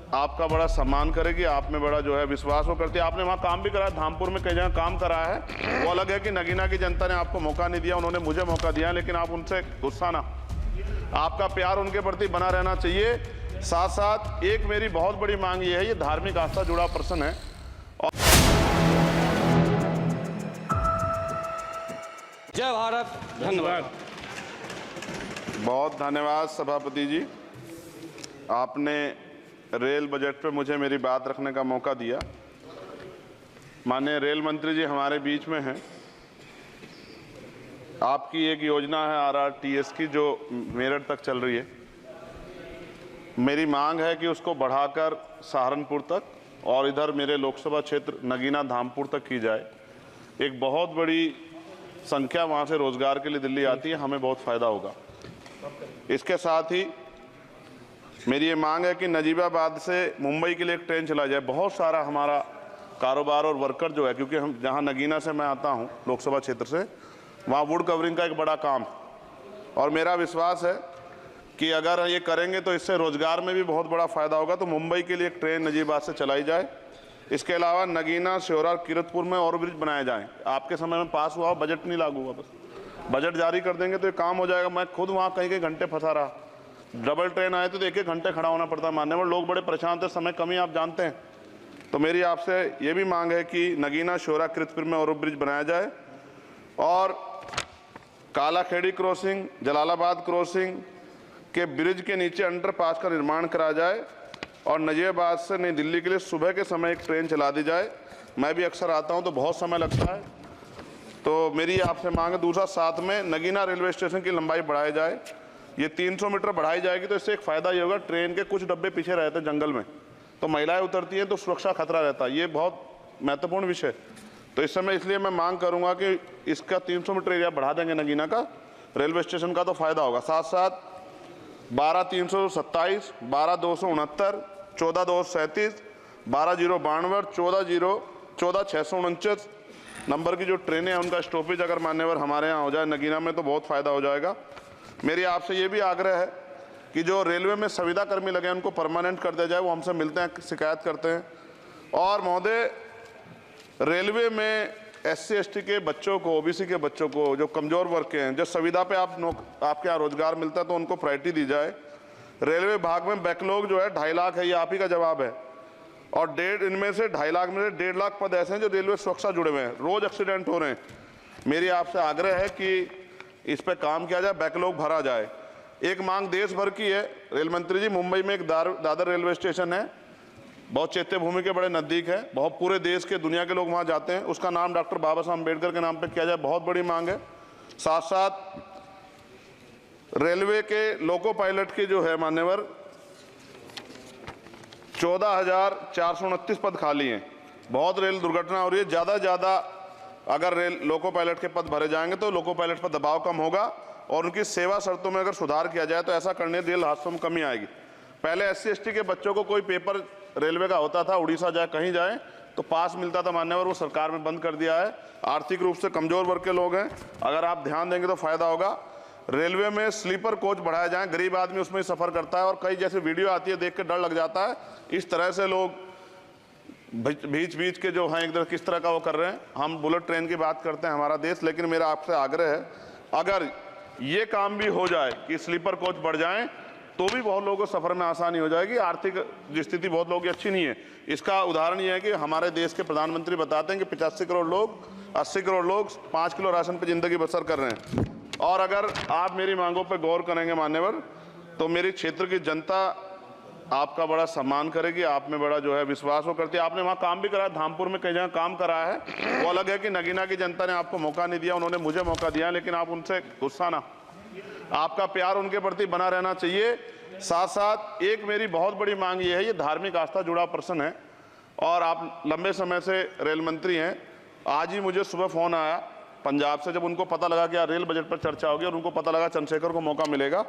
आपका बड़ा सम्मान करेगी, आप में बड़ा जो है विश्वास वो करती है। आपने वहाँ काम भी करा, धामपुर में कई जगह काम करा है। वो अलग है कि नगीना की जनता ने आपको मौका नहीं दिया, उन्होंने मुझे मौका दिया, लेकिन आप उनसे गुस्सा ना, आपका प्यार उनके प्रति बना रहना चाहिए। साथ साथ एक मेरी बहुत बड़ी मांग ये है, ये धार्मिक आस्था जुड़ा प्रश्न है। जय भारत। धन्यवाद। बहुत धन्यवाद सभापति जी, आपने रेल बजट पे मुझे मेरी बात रखने का मौका दिया। माननीय रेल मंत्री जी हमारे बीच में हैं। आपकी एक योजना है RRTS की जो मेरठ तक चल रही है। मेरी मांग है कि उसको बढ़ाकर सहारनपुर तक और इधर मेरे लोकसभा क्षेत्र नगीना धामपुर तक की जाए। एक बहुत बड़ी संख्या वहाँ से रोजगार के लिए दिल्ली आती है, हमें बहुत फायदा होगा। इसके साथ ही मेरी ये मांग है कि नजीबाबाद से मुंबई के लिए एक ट्रेन चला जाए। बहुत सारा हमारा कारोबार और वर्कर जो है, क्योंकि हम जहाँ नगीना से मैं आता हूँ लोकसभा क्षेत्र से, वहाँ वुड कवरिंग का एक बड़ा काम, और मेरा विश्वास है कि अगर ये करेंगे तो इससे रोजगार में भी बहुत बड़ा फायदा होगा। तो मुंबई के लिए एक ट्रेन नजीबाबाद से चलाई जाए। इसके अलावा नगीना, श्योरा, किरतपुर में और ब्रिज बनाए जाएँ। आपके समय में पास हुआ, बजट नहीं लागू हुआ, बस बजट जारी कर देंगे तो ये काम हो जाएगा। मैं खुद वहाँ कई घंटे फंसा रहा, डबल ट्रेन आए तो एक घंटे खड़ा होना पड़ता है। मान्यवर लोग बड़े परेशान थे, समय कमी आप जानते हैं। तो मेरी आपसे ये भी मांग है कि नगीना, श्योरा, किरतपुर में और ब्रिज बनाया जाए, और कालाखेड़ी क्रॉसिंग, जलालाबाद क्रॉसिंग के ब्रिज के नीचे अंडरपास का निर्माण करा जाए, और नजीबाबाद से नई दिल्ली के लिए सुबह के समय एक ट्रेन चला दी जाए। मैं भी अक्सर आता हूँ तो बहुत समय लगता है, तो मेरी आपसे मांग है। दूसरा, साथ में नगीना रेलवे स्टेशन की लंबाई बढ़ाई जाए। ये 300 मीटर बढ़ाई जाएगी तो इससे एक फ़ायदा ये होगा, ट्रेन के कुछ डब्बे पीछे रहते हैं जंगल में, तो महिलाएं उतरती हैं तो सुरक्षा खतरा रहता है। ये बहुत महत्वपूर्ण विषय, तो इस समय इसलिए मैं मांग करूंगा कि इसका 300 मीटर एरिया बढ़ा देंगे नगीना का, रेलवे स्टेशन का, तो फायदा होगा। साथ साथ 12,327, 12,269, 14,237, 12,092, 14,649 नंबर की जो ट्रेनें हैं उनका स्टॉपेज अगर मान्यवर हमारे यहाँ हो जाए नगीना में तो बहुत फ़ायदा हो जाएगा। मेरी आपसे ये भी आग्रह है कि जो रेलवे में संविदा कर्मी लगे हैं उनको परमानेंट कर दिया जाए। वो हमसे मिलते हैं, शिकायत करते हैं। और महोदय, रेलवे में SC ST के बच्चों को, OBC के बच्चों को, जो कमज़ोर वर्ग के हैं, जो संविदा पे आपके यहाँ रोजगार मिलता है तो उनको प्रायोरिटी दी जाए। रेलवे विभाग में बैकलॉग जो है 2.5 लाख है, ये आप ही का जवाब है, और इनमें से 2.5 लाख में से 1.5 लाख पद ऐसे हैं जो रेलवे सुरक्षा जुड़े हुए हैं, रोज एक्सीडेंट हो रहे हैं। मेरी आपसे आग्रह है कि इस पे काम किया जाए, बैकलॉग भरा जाए। एक मांग देश भर की है रेल मंत्री जी, मुंबई में एक दादर रेलवे स्टेशन है, बहुत चैत्य भूमि के बड़े नज़दीक है, बहुत पूरे देश के, दुनिया के लोग वहाँ जाते हैं। उसका नाम डॉक्टर बाबा साहब अम्बेडकर के नाम पे किया जाए, बहुत बड़ी मांग है। साथ साथ रेलवे के लोको पायलट के जो है मान्यवर 14,429 पद खाली हैं। बहुत रेल दुर्घटना हो रही है, ज़्यादा से ज़्यादा अगर रेल लोको पायलट के पद भरे जाएंगे तो लोको पायलट पर दबाव कम होगा, और उनकी सेवा शर्तों में अगर सुधार किया जाए तो ऐसा करने रेल हादसों में कमी आएगी। पहले SC ST के बच्चों को कोई पेपर रेलवे का होता था, उड़ीसा जाए कहीं जाए तो पास मिलता था मान्यवर, वो सरकार में बंद कर दिया है। आर्थिक रूप से कमजोर वर्ग के लोग हैं, अगर आप ध्यान देंगे तो फायदा होगा। रेलवे में स्लीपर कोच बढ़ाया जाए, गरीब आदमी उसमें सफ़र करता है, और कई जैसे वीडियो आती है देख के डर लग जाता है। इस तरह से लोग बीच के जो हैं एकदम किस तरह का वो कर रहे हैं। हम बुलेट ट्रेन की बात करते हैं हमारा देश, लेकिन मेरा आपसे आग्रह है अगर ये काम भी हो जाए कि स्लीपर कोच बढ़ जाएं तो भी बहुत लोगों को सफ़र में आसानी हो जाएगी। आर्थिक स्थिति बहुत लोगों की अच्छी नहीं है। इसका उदाहरण ये है कि हमारे देश के प्रधानमंत्री बताते हैं कि 85 करोड़ लोग, 80 करोड़ लोग 5 किलो राशन पर ज़िंदगी बसर कर रहे हैं। और अगर आप मेरी मांगों पर गौर करेंगे मान्यवर, तो मेरी क्षेत्र की जनता आपका बड़ा सम्मान करेगी, आप में बड़ा जो है विश्वास वो करती है। आपने वहाँ काम भी करा, धामपुर में कई जगह काम करा है। वो अलग है कि नगीना की जनता ने आपको मौका नहीं दिया, उन्होंने मुझे मौका दिया, लेकिन आप उनसे गुस्सा ना, आपका प्यार उनके प्रति बना रहना चाहिए। साथ साथ एक मेरी बहुत बड़ी मांग ये है, ये धार्मिक आस्था जुड़ा प्रश्न है, और आप लंबे समय से रेल मंत्री हैं। आज ही मुझे सुबह फ़ोन आया पंजाब से, जब उनको पता लगा कि यार रेल बजट पर चर्चा होगी और उनको पता लगा चंद्रशेखर को मौका मिलेगा।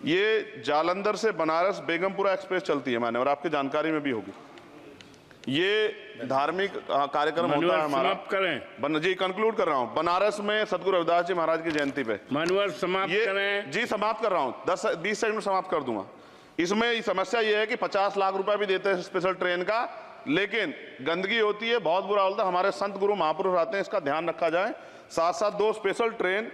ये जालंधर से बनारस बेगमपुरा एक्सप्रेस चलती है मान्यवर, आपकी जानकारी में भी होगी। ये धार्मिक कार्यक्रम होता है हमारा। समाप्त करें जी, कंक्लूड कर रहा हूँ। बनारस में सदगुरु रविदास जी महाराज की जयंती पे मानवर समाप्त करें। जी समाप्त कर रहा हूँ, 10-20 सेकंड में समाप्त कर दूंगा। इसमें समस्या ये है कि 50 लाख रुपए भी देते हैं स्पेशल ट्रेन का, लेकिन गंदगी होती है, बहुत बुरा होता है। हमारे संत गुरु महापुरुष आते हैं, इसका ध्यान रखा जाए। साथ साथ 2 स्पेशल ट्रेन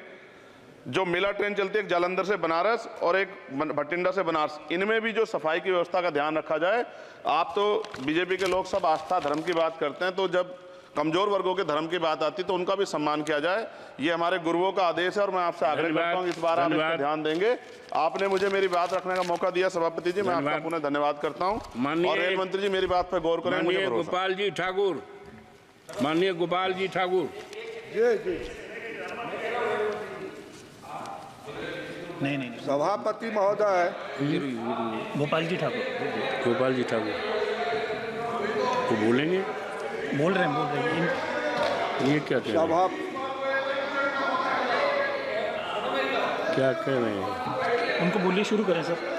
जो मेला ट्रेन चलती है, एक जालंधर से बनारस और एक भटिंडा से बनारस, इनमें भी जो सफाई की व्यवस्था का ध्यान रखा जाए। आप तो बीजेपी के लोग सब आस्था धर्म की बात करते हैं, तो जब कमजोर वर्गों के धर्म की बात आती तो उनका भी सम्मान किया जाए। ये हमारे गुरुओं का आदेश है और मैं आपसे आग्रह करता हूँ इस बार आप इस पर ध्यान देंगे। आपने मुझे मेरी बात रखने का मौका दिया सभापति जी, मैं आपका पुनः धन्यवाद करता हूँ। और रेल मंत्री जी मेरी बात पर गौर करें, मुझे भरोसा। गोपाल जी ठाकुर, माननीय गोपाल जी ठाकुर। नहीं सभापति महोदय, गोपाल जी ठाकुर। गोपाल जी ठाकुर तो बोलेंगे, बोल रहे हैं ये क्या कह रहे सभा हैं, क्या कह रहे हैं? उनको बोलिए, शुरू करें सर।